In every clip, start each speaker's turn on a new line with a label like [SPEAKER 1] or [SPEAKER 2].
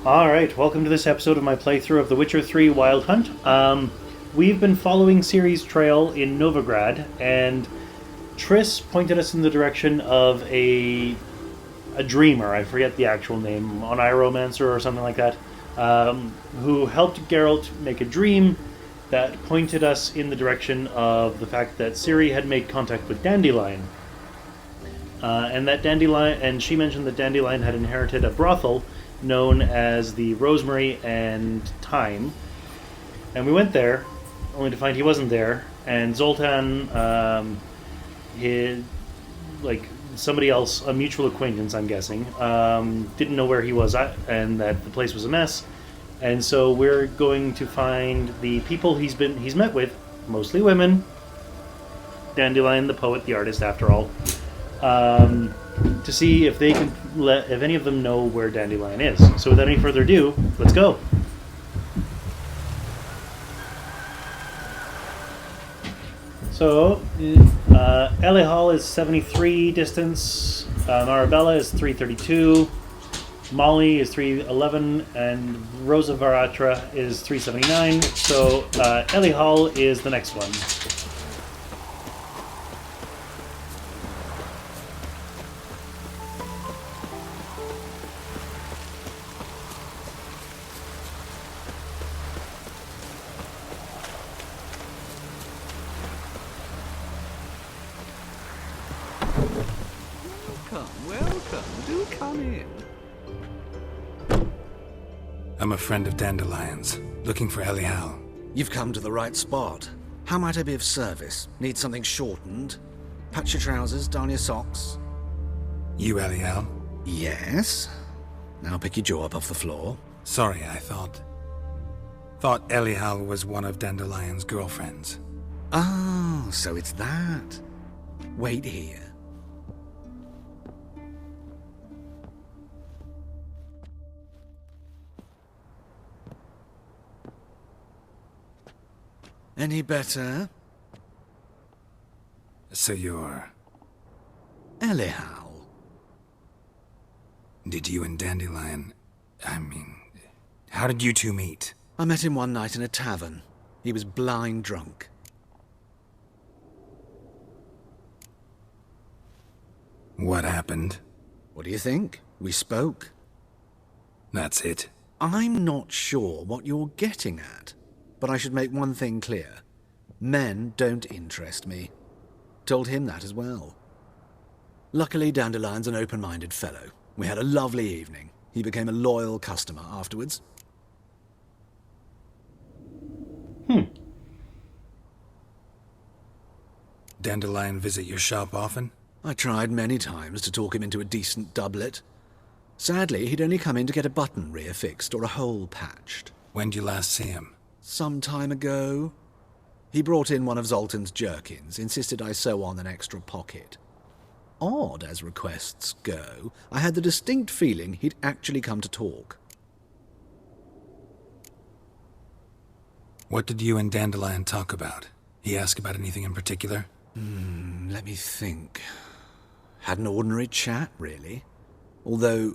[SPEAKER 1] Alright, welcome to this episode of my playthrough of The Witcher 3 Wild Hunt. We've been following Ciri's trail in Novigrad, and Triss pointed us in the direction of a dreamer, I forget the actual name, an Iromancer or something like that, who helped Geralt make a dream that pointed us in the direction of the fact that Ciri had made contact with Dandelion. And she mentioned that Dandelion had inherited a brothel known as the Rosemary and Thyme. And we went there, only to find he wasn't there. And Zoltan, somebody else, a mutual acquaintance, I'm guessing, didn't know where he was at, and that the place was a mess. And so we're going to find the people he's met with, mostly women. Dandelion, the poet, the artist, after all. To see if they can if any of them know where Dandelion is. So without any further ado, let's go. So Elihal is 73 distance, Marabella is 332, Molly is 311, and Rosa Var Attre is 379. So Elihal is the next one.
[SPEAKER 2] Welcome. Do come in.
[SPEAKER 3] I'm a friend of Dandelion's, looking for Elihal.
[SPEAKER 2] You've come to the right spot. How might I be of service? Need something shortened? Patch your trousers, darn your socks.
[SPEAKER 3] You Elihal?
[SPEAKER 2] Yes. Now pick your jaw up off the floor.
[SPEAKER 3] Sorry, I thought Elihal was one of Dandelion's girlfriends.
[SPEAKER 2] Oh, so it's that. Wait here. Any better?
[SPEAKER 3] So you're...
[SPEAKER 2] Elihal.
[SPEAKER 3] Did you and Dandelion... how did you two meet?
[SPEAKER 2] I met him one night in a tavern. He was blind drunk.
[SPEAKER 3] What happened?
[SPEAKER 2] What do you think? We spoke.
[SPEAKER 3] That's it.
[SPEAKER 2] I'm not sure what you're getting at, but I should make one thing clear. Men don't interest me. Told him that as well. Luckily, Dandelion's an open-minded fellow. We had a lovely evening. He became a loyal customer afterwards.
[SPEAKER 3] Dandelion visit your shop often?
[SPEAKER 2] I tried many times to talk him into a decent doublet. Sadly, he'd only come in to get a button reaffixed or a hole patched.
[SPEAKER 3] When did you last see him?
[SPEAKER 2] Some time ago. He brought in one of Zoltan's jerkins, insisted I sew on an extra pocket. Odd as requests go, I had the distinct feeling he'd actually come to talk.
[SPEAKER 3] What did you and Dandelion talk about? He asked about anything in particular?
[SPEAKER 2] Let me think. Had an ordinary chat, really. Although,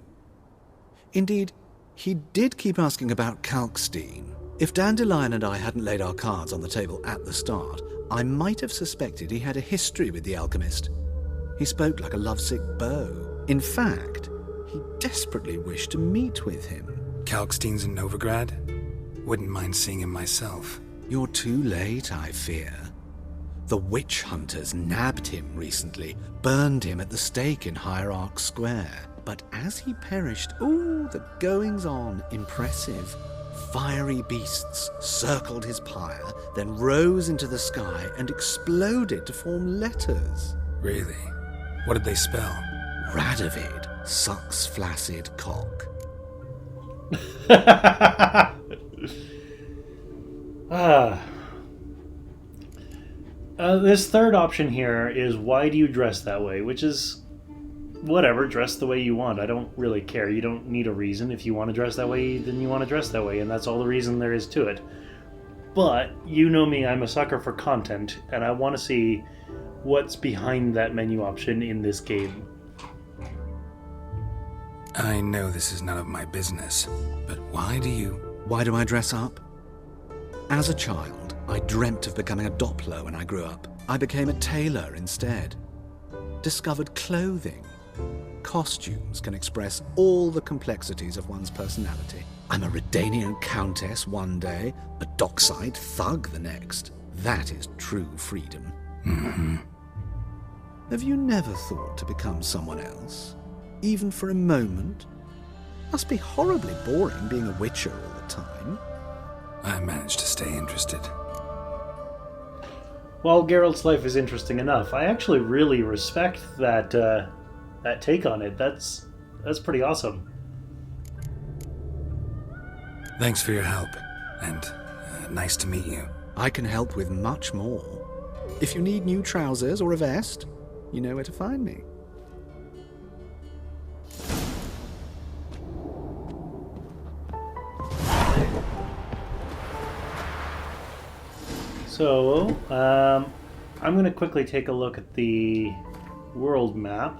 [SPEAKER 2] indeed, he did keep asking about Kalkstein. If Dandelion and I hadn't laid our cards on the table at the start, I might have suspected he had a history with the alchemist. He spoke like a lovesick beau. In fact, he desperately wished to meet with him.
[SPEAKER 3] Kalkstein's in Novigrad? Wouldn't mind seeing him myself.
[SPEAKER 2] You're too late, I fear. The witch hunters nabbed him recently, burned him at the stake in Hierarch Square. But as he perished, the goings-on, impressive. Fiery beasts circled his pyre, then rose into the sky and exploded to form letters.
[SPEAKER 3] Really? What did they spell?
[SPEAKER 2] Radovid sucks flaccid cock.
[SPEAKER 1] This third option here is why do you dress that way, which is whatever, dress the way you want. I don't really care. You don't need a reason. If you want to dress that way, then you want to dress that way, and that's all the reason there is to it. But you know me, I'm a sucker for content, and I want to see what's behind that menu option in this game.
[SPEAKER 3] I know this is none of my business, but why do you...
[SPEAKER 2] Why do I dress up? As a child, I dreamt of becoming a Doppler when I grew up. I became a tailor instead. Discovered clothing. Costumes can express all the complexities of one's personality. I'm a Redanian countess one day, a dockside thug the next. That is true freedom.
[SPEAKER 3] Mm-hmm.
[SPEAKER 2] Have you never thought to become someone else? Even for a moment? Must be horribly boring being a witcher all the time.
[SPEAKER 3] I managed to stay interested.
[SPEAKER 1] While Geralt's life is interesting enough, I actually really respect that that take on it. That's pretty awesome.
[SPEAKER 3] Thanks for your help, and nice to meet you.
[SPEAKER 2] I can help with much more. If you need new trousers or a vest, you know where to find me.
[SPEAKER 1] So, I'm going to quickly take a look at the world map.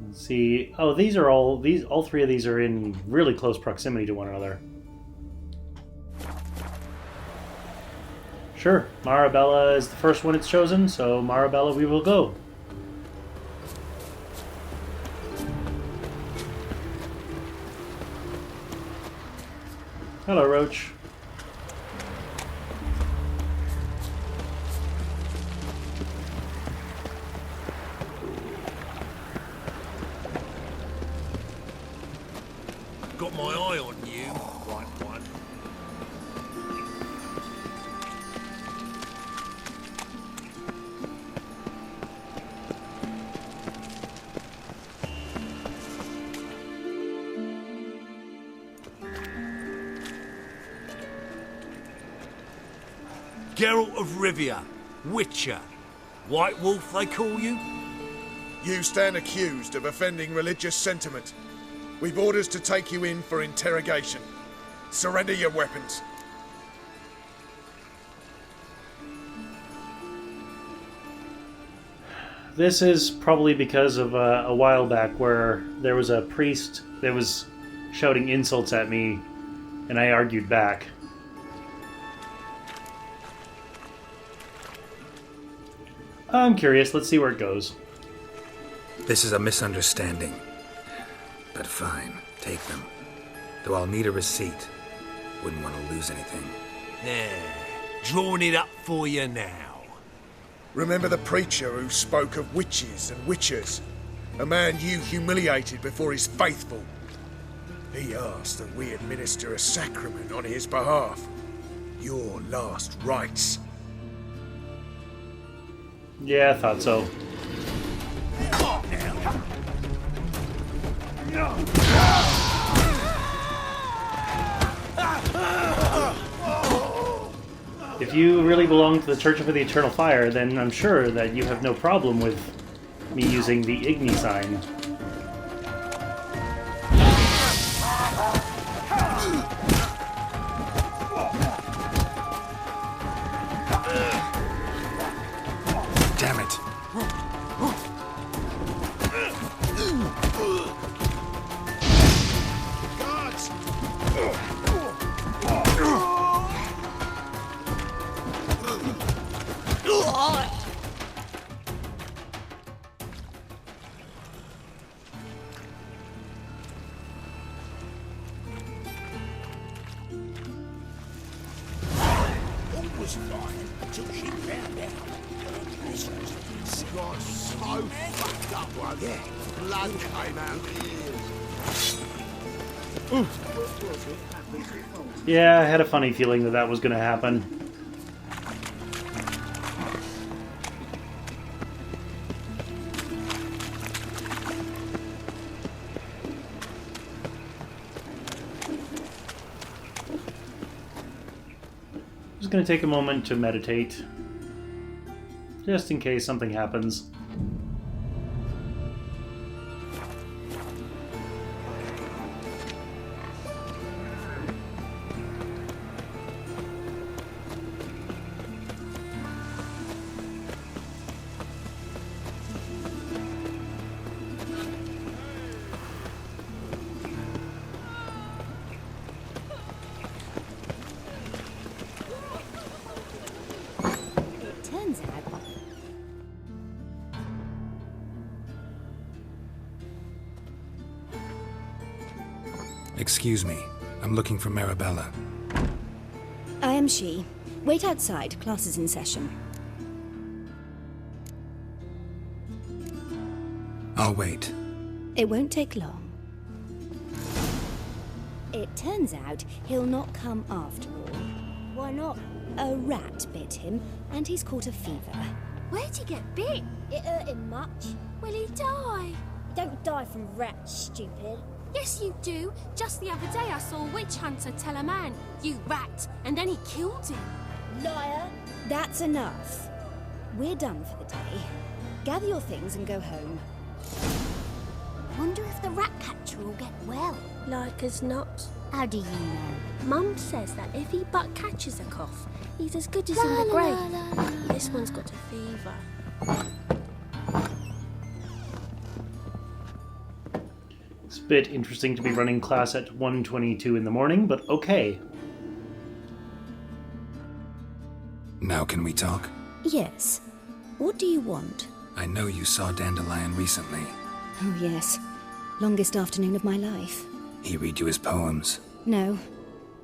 [SPEAKER 1] Let's see. Oh, all three of these are in really close proximity to one another. Sure, Marabella is the first one it's chosen, so Marabella we will go. Hello, Roach.
[SPEAKER 4] Got my eye on you, right one. Geralt of Rivia, Witcher. White Wolf, they call you?
[SPEAKER 5] You stand accused of offending religious sentiment. We've orders to take you in for interrogation. Surrender your weapons.
[SPEAKER 1] This is probably because of a while back where there was a priest that was shouting insults at me, and I argued back. I'm curious. Let's see where it goes.
[SPEAKER 3] This is a misunderstanding. But fine, take them. Though I'll need a receipt. Wouldn't want to lose anything.
[SPEAKER 4] There, drawing it up for you now.
[SPEAKER 5] Remember the preacher who spoke of witches and witchers? A man you humiliated before his faithful. He asked that we administer a sacrament on his behalf. Your last rites.
[SPEAKER 1] Yeah, I thought so. If you really belong to the Church of the Eternal Fire, then I'm sure that you have no problem with me using the Igni sign.
[SPEAKER 3] Damn it.
[SPEAKER 1] Yeah, I had a funny feeling that that was going to happen. Just going to take a moment to meditate, just in case something happens.
[SPEAKER 3] Excuse me. I'm looking for Marabella.
[SPEAKER 6] I am she. Wait outside. Class is in session.
[SPEAKER 3] I'll wait.
[SPEAKER 6] It won't take long. It turns out he'll not come after all. Why not? A rat bit him, and he's caught a fever.
[SPEAKER 7] Where'd he get bit?
[SPEAKER 6] It hurt him much.
[SPEAKER 7] Will he die?
[SPEAKER 6] You don't die from rats, stupid.
[SPEAKER 7] Yes, you do. Just the other day I saw a witch hunter tell a man, "You rat," and then he killed him.
[SPEAKER 6] Liar! That's enough. We're done for the day. Gather your things and go home.
[SPEAKER 7] Wonder if the rat catcher will get well.
[SPEAKER 8] Like as not.
[SPEAKER 7] How do you know?
[SPEAKER 8] Mum says that if he but catches a cough, he's as good as in the grave. This one's got a fever.
[SPEAKER 1] It's a bit interesting to be running class at 1:22 in the morning, but okay.
[SPEAKER 3] Now can we talk?
[SPEAKER 6] Yes. What do you want?
[SPEAKER 3] I know you saw Dandelion recently.
[SPEAKER 6] Oh, yes. Longest afternoon of my life.
[SPEAKER 3] He read you his poems.
[SPEAKER 6] No.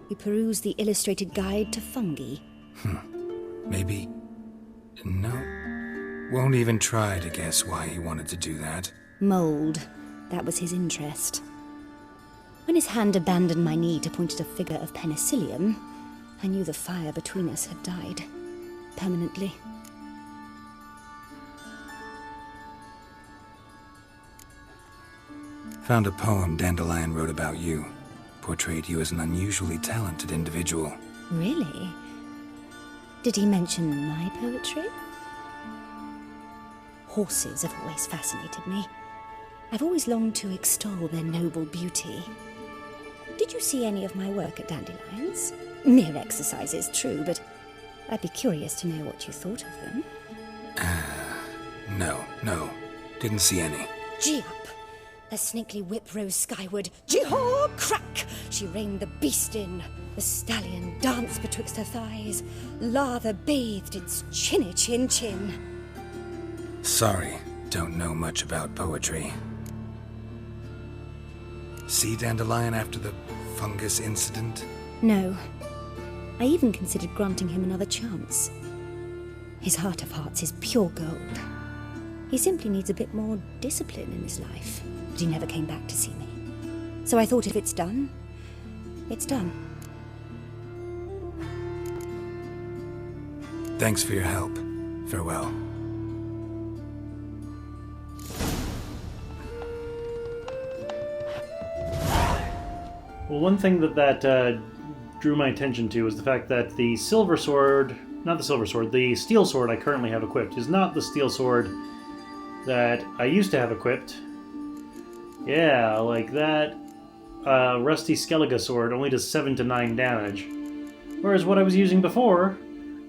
[SPEAKER 6] We perused the illustrated guide to fungi.
[SPEAKER 3] Maybe... No. Won't even try to guess why he wanted to do that.
[SPEAKER 6] Mold. That was his interest. When his hand abandoned my knee to point at a figure of penicillium, I knew the fire between us had died. Permanently.
[SPEAKER 3] Found a poem Dandelion wrote about you. Portrayed you as an unusually talented individual.
[SPEAKER 6] Really? Did he mention my poetry? Horses have always fascinated me. I've always longed to extol their noble beauty. Did you see any of my work at Dandelions? Mere exercises, true, but I'd be curious to know what you thought of them.
[SPEAKER 3] No. Didn't see any.
[SPEAKER 6] Gee up! A snaky whip rose skyward. Jee-haw! Crack! She reined the beast in. The stallion danced betwixt her thighs. Lather bathed its chinny chin.
[SPEAKER 3] Sorry, don't know much about poetry. See Dandelion after the fungus incident?
[SPEAKER 6] No. I even considered granting him another chance. His heart of hearts is pure gold. He simply needs a bit more discipline in his life. But he never came back to see me. So I thought if it's done, it's done.
[SPEAKER 3] Thanks for your help. Farewell.
[SPEAKER 1] Well, one thing that drew my attention to is the fact that the silver sword, not the silver sword, the steel sword I currently have equipped is not the steel sword that I used to have equipped. Yeah, like that rusty Skellige sword only does 7 to 9 damage, whereas what I was using before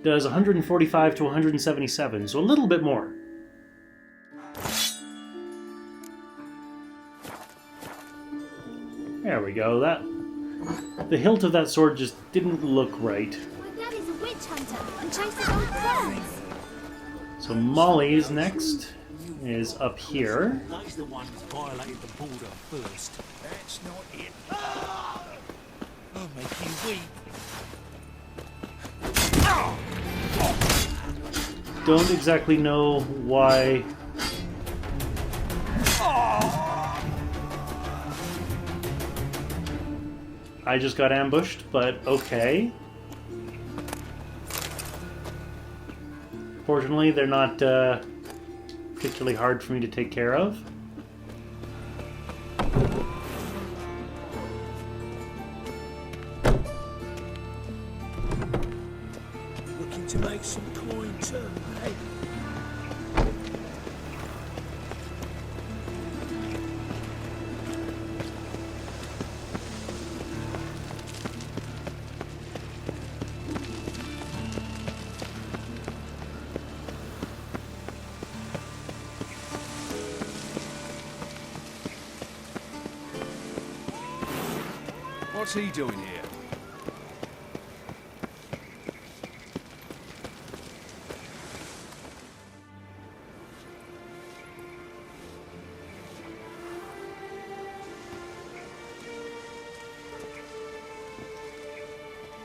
[SPEAKER 1] does 145 to 177, so a little bit more. There we go. The hilt of that sword just didn't look right.
[SPEAKER 7] My daddy's a witch hunter and chases old crows.
[SPEAKER 1] So Molly's next is up here.
[SPEAKER 4] He's the one who's violated the border first.
[SPEAKER 5] That's not it.
[SPEAKER 4] I'll make you weep.
[SPEAKER 1] Don't exactly know why. I just got ambushed, but okay. Fortunately, they're not particularly hard for me to take care of.
[SPEAKER 5] Looking to make some coin too, eh?
[SPEAKER 9] What's he doing here?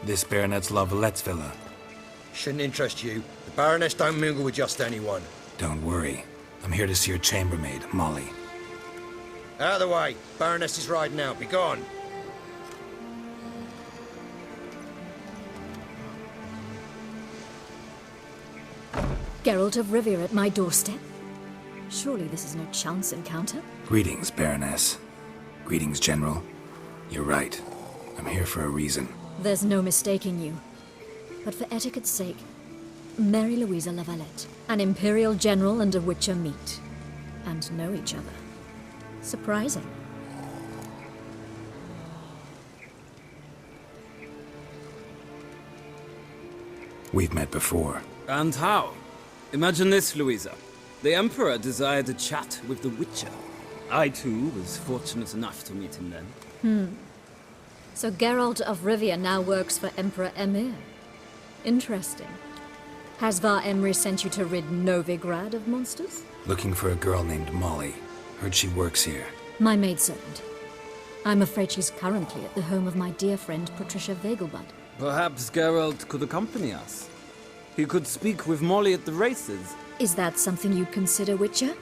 [SPEAKER 3] This Baronet's La Valette's villa.
[SPEAKER 10] Shouldn't interest you. The Baroness don't mingle with just anyone.
[SPEAKER 3] Don't worry. I'm here to see your chambermaid, Molly.
[SPEAKER 10] Out of the way. Baroness is riding out. Be gone.
[SPEAKER 11] Geralt of Rivia at my doorstep? Surely this is no chance encounter?
[SPEAKER 3] Greetings, Baroness. Greetings, General. You're right. I'm here for a reason.
[SPEAKER 11] There's no mistaking you. But for etiquette's sake, Mary Louisa La Valette, an Imperial General and a Witcher meet. And know each other. Surprising.
[SPEAKER 3] We've met before.
[SPEAKER 12] And how? Imagine this, Louisa. The Emperor desired a chat with the Witcher. I, too, was fortunate enough to meet him then.
[SPEAKER 11] So Geralt of Rivia now works for Emperor Emir. Interesting. Has Var Emry sent you to rid Novigrad of monsters?
[SPEAKER 3] Looking for a girl named Molly. Heard she works here.
[SPEAKER 11] My maidservant. I'm afraid she's currently at the home of my dear friend Patricia Vegelbud.
[SPEAKER 12] Perhaps Geralt could accompany us. He could speak with Molly at the races.
[SPEAKER 11] Is that something you'd consider, Witcher?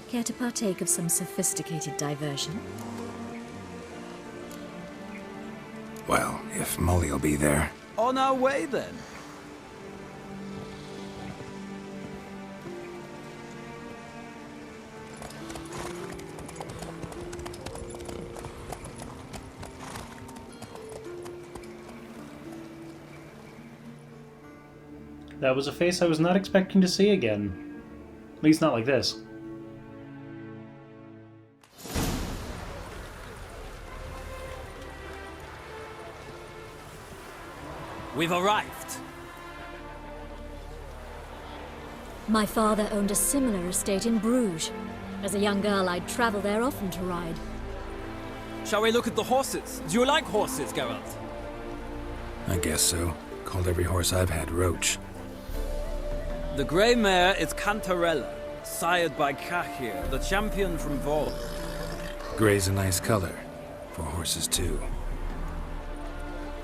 [SPEAKER 11] Care to partake of some sophisticated diversion?
[SPEAKER 3] Well, if Molly'll be there.
[SPEAKER 12] On our way, then.
[SPEAKER 1] That was a face I was not expecting to see again. At least not like this.
[SPEAKER 12] We've arrived.
[SPEAKER 11] My father owned a similar estate in Bruges. As a young girl, I'd travel there often to ride.
[SPEAKER 12] Shall we look at the horses? Do you like horses, Geralt?
[SPEAKER 3] I guess so. Called every horse I've had Roach.
[SPEAKER 12] The grey mare is Cantarella, sired by Cahir, the champion from Var.
[SPEAKER 3] Grey's a nice color. For horses, too.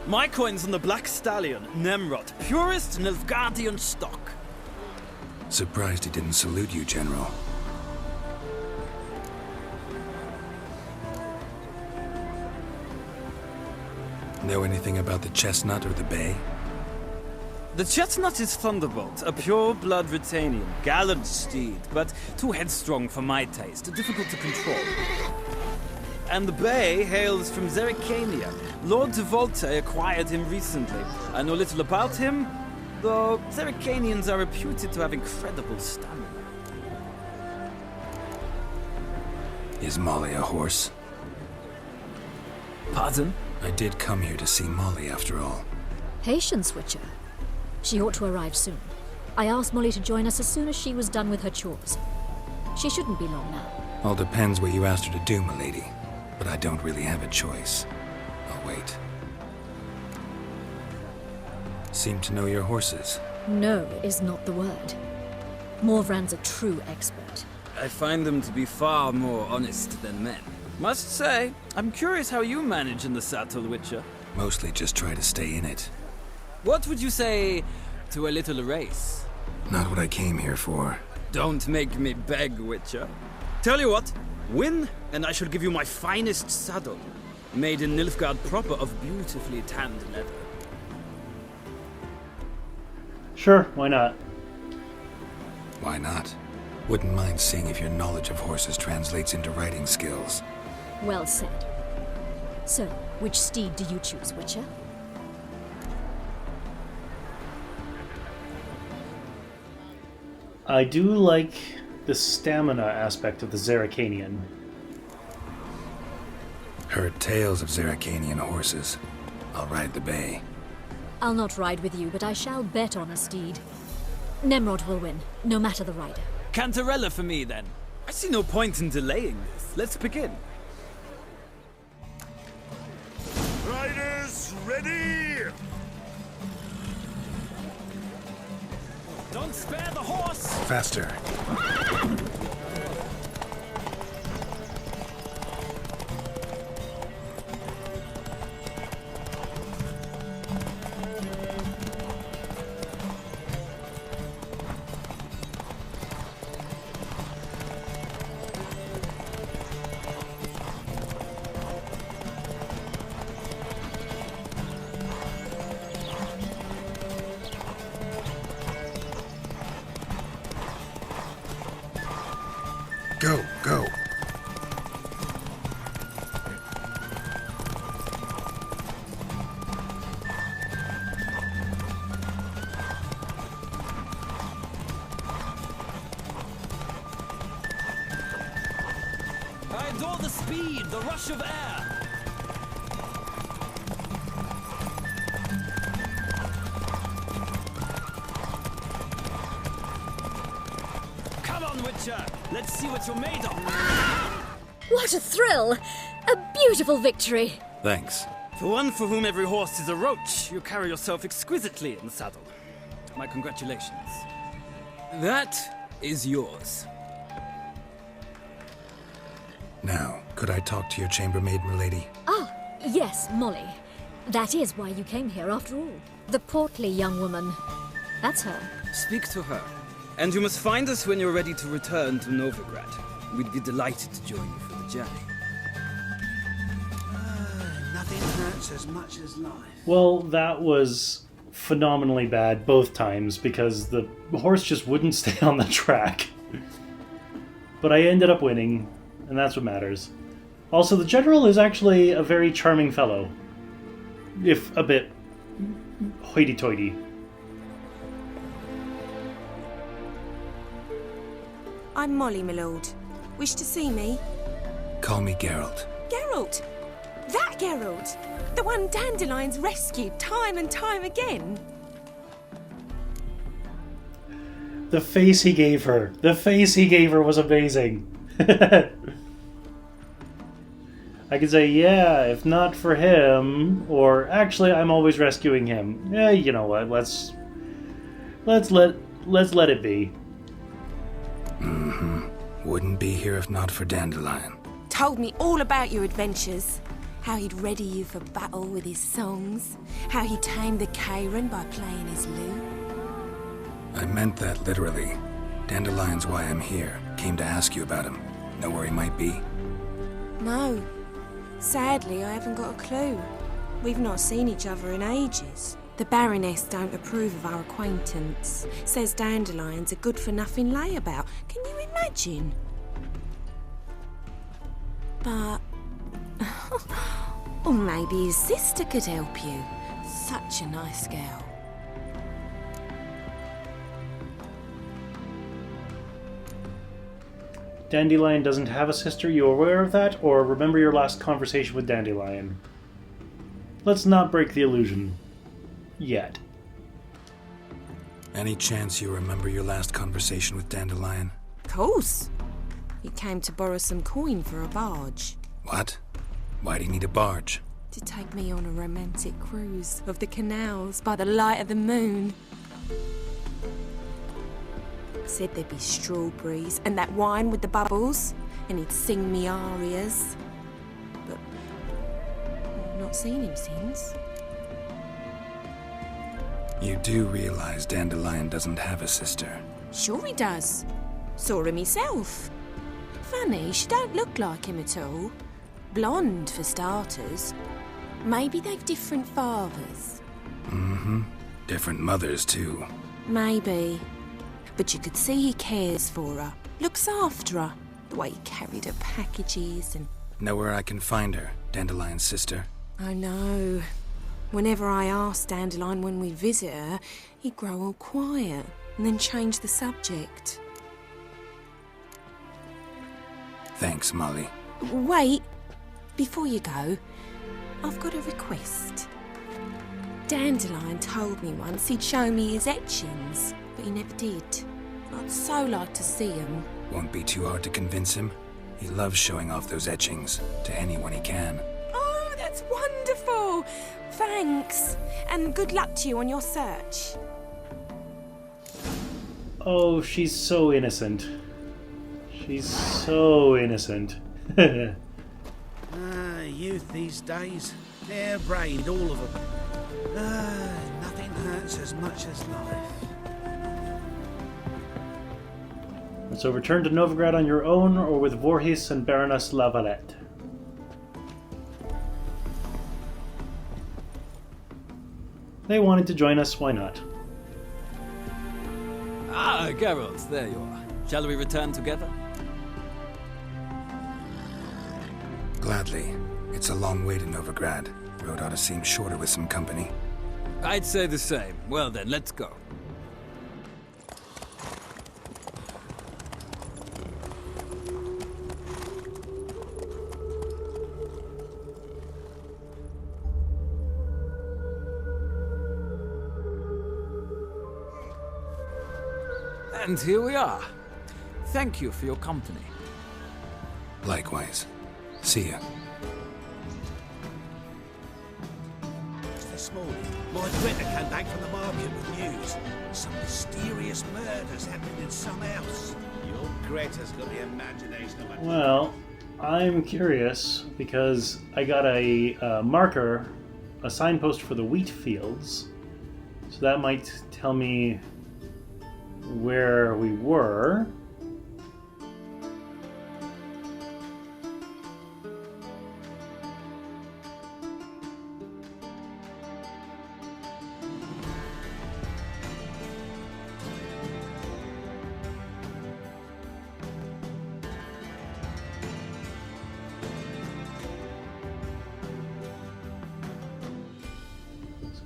[SPEAKER 12] My coin's on the black stallion, Nemrod, purest Nilfgaardian stock.
[SPEAKER 3] Surprised he didn't salute you, General. Know anything about the chestnut or the bay?
[SPEAKER 12] The chestnut is Thunderbolt, a pure-blood Britannian, gallant steed, but too headstrong for my taste, difficult to control. And the bay hails from Zerrikania. Lord de Volte acquired him recently. I know little about him, though Zerrikanians are reputed to have incredible stamina.
[SPEAKER 3] Is Molly a horse?
[SPEAKER 12] Pardon?
[SPEAKER 3] I did come here to see Molly, after all.
[SPEAKER 11] Patience, Witcher. She ought to arrive soon. I asked Molly to join us as soon as she was done with her chores. She shouldn't be long now.
[SPEAKER 3] All depends what you asked her to do, milady. But I don't really have a choice. I'll wait. Seem to know your horses.
[SPEAKER 11] No is not the word. Morvran's a true expert.
[SPEAKER 12] I find them to be far more honest than men. Must say, I'm curious how you manage in the saddle, Witcher.
[SPEAKER 3] Mostly just try to stay in it.
[SPEAKER 12] What would you say to a little race?
[SPEAKER 3] Not what I came here for.
[SPEAKER 12] Don't make me beg, Witcher. Tell you what, win, and I shall give you my finest saddle, made in Nilfgaard proper of beautifully tanned leather.
[SPEAKER 1] Sure, why not?
[SPEAKER 3] Why not? Wouldn't mind seeing if your knowledge of horses translates into riding skills.
[SPEAKER 11] Well said. So, which steed do you choose, Witcher?
[SPEAKER 1] I do like the stamina aspect of the Zerrikanian.
[SPEAKER 3] Heard tales of Zerrikanian horses. I'll ride the bay.
[SPEAKER 11] I'll not ride with you, but I shall bet on a steed. Nemrod will win, no matter the rider.
[SPEAKER 12] Cantarella for me, then. I see no point in delaying this. Let's begin.
[SPEAKER 5] Riders, ready!
[SPEAKER 12] Don't spare the horse!
[SPEAKER 3] Faster.
[SPEAKER 5] Go, go.
[SPEAKER 12] I adore the speed, the rush of air. Come on, Witcher. Let's see what you're made of.
[SPEAKER 11] What a thrill! A beautiful victory!
[SPEAKER 2] Thanks.
[SPEAKER 12] For one for whom every horse is a roach, you carry yourself exquisitely in the saddle. My congratulations. That is yours.
[SPEAKER 3] Now, could I talk to your chambermaid, milady?
[SPEAKER 11] Ah, yes, Molly. That is why you came here after all. The portly young woman. That's her.
[SPEAKER 12] Speak to her. And you must find us when you're ready to return to Novigrad. We'd be delighted to join you for the journey.
[SPEAKER 9] Nothing hurts as much as life.
[SPEAKER 1] Well, that was phenomenally bad both times because the horse just wouldn't stay on the track. But I ended up winning, and that's what matters. Also, the general is actually a very charming fellow. If a bit hoity-toity.
[SPEAKER 13] I'm Molly, my lord. Wish to see me?
[SPEAKER 3] Call me Geralt.
[SPEAKER 13] Geralt! That Geralt! The one Dandelion's rescued time and time again!
[SPEAKER 1] The face he gave her. The face he gave her was amazing. I could say, yeah, if not for him, or actually, I'm always rescuing him. Yeah, you know what? Let's let it be.
[SPEAKER 3] Mm-hmm. Wouldn't be here if not for Dandelion.
[SPEAKER 13] Told me all about your adventures. How he'd ready you for battle with his songs. How he tamed the Karen by playing his lute.
[SPEAKER 3] I meant that literally. Dandelion's why I'm here. Came to ask you about him. Know where he might be?
[SPEAKER 13] No. Sadly, I haven't got a clue. We've not seen each other in ages. The Baroness don't approve of our acquaintance. Says Dandelion's a good-for-nothing layabout. Can you imagine? But... or maybe his sister could help you. Such a nice girl.
[SPEAKER 1] Dandelion doesn't have a sister, you aware of that? Or remember your last conversation with Dandelion? Let's not break the illusion. Yet.
[SPEAKER 3] Any chance you remember your last conversation with Dandelion?
[SPEAKER 13] Of course. He came to borrow some coin for a barge.
[SPEAKER 3] What? Why do you need a barge?
[SPEAKER 13] To take me on a romantic cruise of the canals by the light of the moon. Said there'd be strawberries and that wine with the bubbles, and he'd sing me arias. But I've not seen him since.
[SPEAKER 3] You do realize Dandelion doesn't have a sister?
[SPEAKER 13] Sure he does. Saw him myself. Funny, she don't look like him at all. Blonde, for starters. Maybe they've different fathers.
[SPEAKER 3] Mm-hmm. Different mothers, too.
[SPEAKER 13] Maybe. But you could see he cares for her. Looks after her. The way he carried her packages and...
[SPEAKER 3] Know where I can find her, Dandelion's sister?
[SPEAKER 13] I know. Whenever I asked Dandelion when we'd visit her, he'd grow all quiet and then change the subject.
[SPEAKER 3] Thanks, Molly.
[SPEAKER 13] Wait. Before you go, I've got a request. Dandelion told me once he'd show me his etchings, but he never did. I'd so like to see them.
[SPEAKER 3] Won't be too hard to convince him. He loves showing off those etchings to anyone he can.
[SPEAKER 13] Oh, that's wonderful! Thanks, and good luck to you on your search.
[SPEAKER 1] Oh, she's so innocent. She's so innocent.
[SPEAKER 9] Youth these days. Hair-brained, all of them. Nothing hurts as much as life.
[SPEAKER 1] So return to Novigrad on your own or with Voorhis and Baroness La Valette. They wanted to join us, why not?
[SPEAKER 12] Ah, Geralt, there you are. Shall we return together?
[SPEAKER 3] Gladly. It's a long way to Novigrad. Road ought to seem shorter with some company.
[SPEAKER 12] I'd say the same. Well then, let's go. And here we are. Thank you for your company.
[SPEAKER 3] Likewise. See ya.
[SPEAKER 9] This morning, my Twitter came back from the market with news. Some mysterious murders happening in some house. Your Greta's got the imagination of a...
[SPEAKER 1] Well, I'm curious because I got a marker, a signpost for the wheat fields. So that might tell me where we were.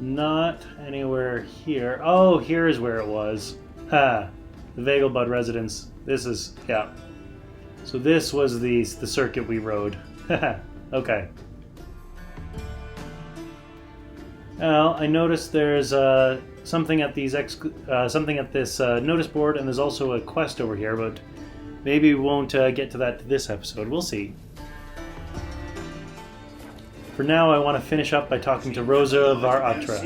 [SPEAKER 1] Not anywhere here. Oh, here is where it was. Ha! The Vegelbud residence. This is, yeah. So this was the circuit we rode. Okay. Well, I noticed there's something at these this notice board, and there's also a quest over here, but maybe we won't get to that this episode. We'll see. For now, I want to finish up by talking to Rosa Var Attre.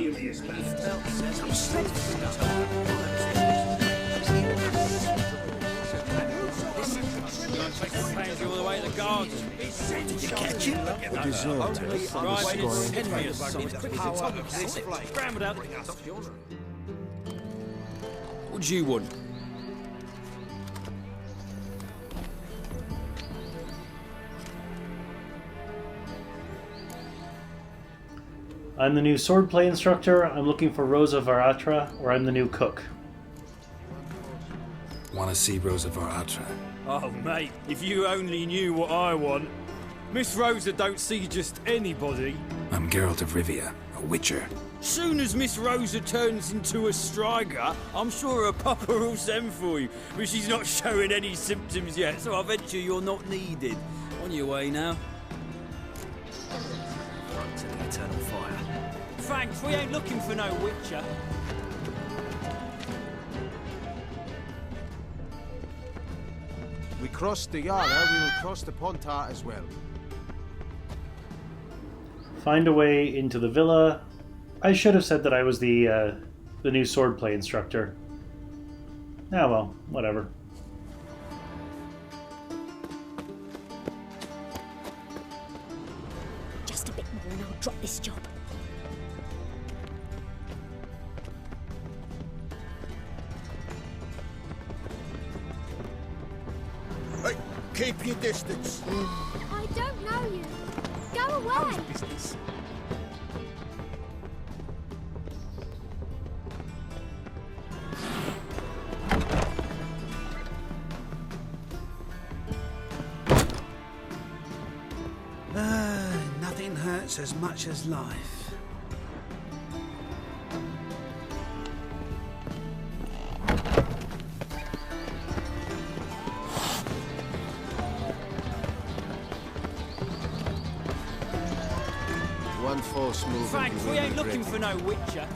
[SPEAKER 9] Did you catch him?
[SPEAKER 12] What do you want?
[SPEAKER 1] I'm the new swordplay instructor. I'm looking for Rosa Var Attre, or I'm the new cook.
[SPEAKER 3] Want to see Rosa Var Attre?
[SPEAKER 12] Oh, mate, if you only knew what I want. Miss Rosa don't see just anybody.
[SPEAKER 3] I'm Geralt of Rivia, a witcher.
[SPEAKER 12] Soon as Miss Rosa turns into a striker, I'm sure her papa will send for you. But she's not showing any symptoms yet, so I venture you're not needed. On your way now.
[SPEAKER 9] To the eternal fire.
[SPEAKER 12] Thanks, we ain't looking for no witcher.
[SPEAKER 14] We crossed the Yara, we will cross the Pontar as well.
[SPEAKER 1] Find a way into the villa. I should have said that I was the new swordplay instructor. Ah well, whatever.
[SPEAKER 6] Just a bit more and I'll drop this job.
[SPEAKER 5] Hey, keep your distance.
[SPEAKER 7] I don't know you. Go away.
[SPEAKER 9] Business. Nothing hurts as much as life.
[SPEAKER 14] One false move.
[SPEAKER 12] Thanks, we ain't looking for no witcher.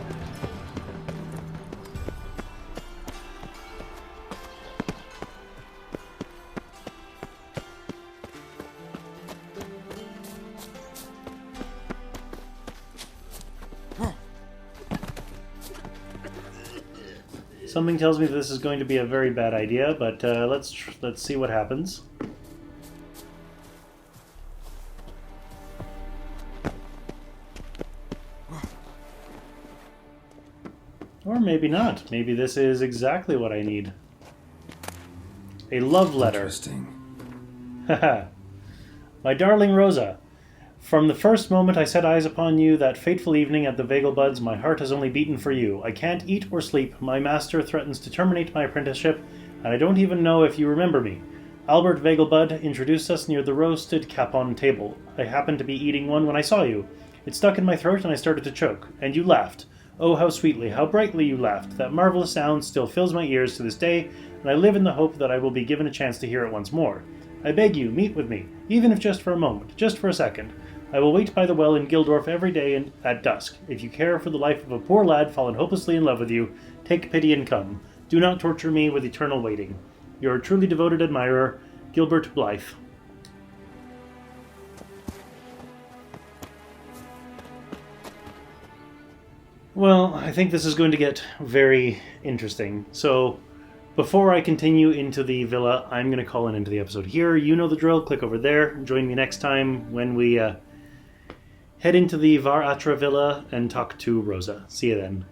[SPEAKER 1] Something tells me this is going to be a very bad idea, but let's see what happens. Or maybe not. Maybe this is exactly what I need. A love letter.
[SPEAKER 3] Interesting.
[SPEAKER 1] Haha. My darling Rosa, from the first moment I set eyes upon you that fateful evening at the Vegelbuds, my heart has only beaten for you. I can't eat or sleep. My master threatens to terminate my apprenticeship, and I don't even know if you remember me. Albert Vegelbud introduced us near the roasted capon table. I happened to be eating one when I saw you. It stuck in my throat and I started to choke. And you laughed. Oh, how sweetly, how brightly you laughed. That marvelous sound still fills my ears to this day, and I live in the hope that I will be given a chance to hear it once more. I beg you, meet with me, even if just for a moment, just for a second. I will wait by the well in Gildorf every day at dusk. If you care for the life of a poor lad fallen hopelessly in love with you, take pity and come. Do not torture me with eternal waiting. Your truly devoted admirer, Gilbert Blythe. Well, I think this is going to get very interesting. So, before I continue into the villa, I'm going to call an end to the episode here. You know the drill. Click over there. Join me next time when we head into the Var Attre villa and talk to Rosa. See you then.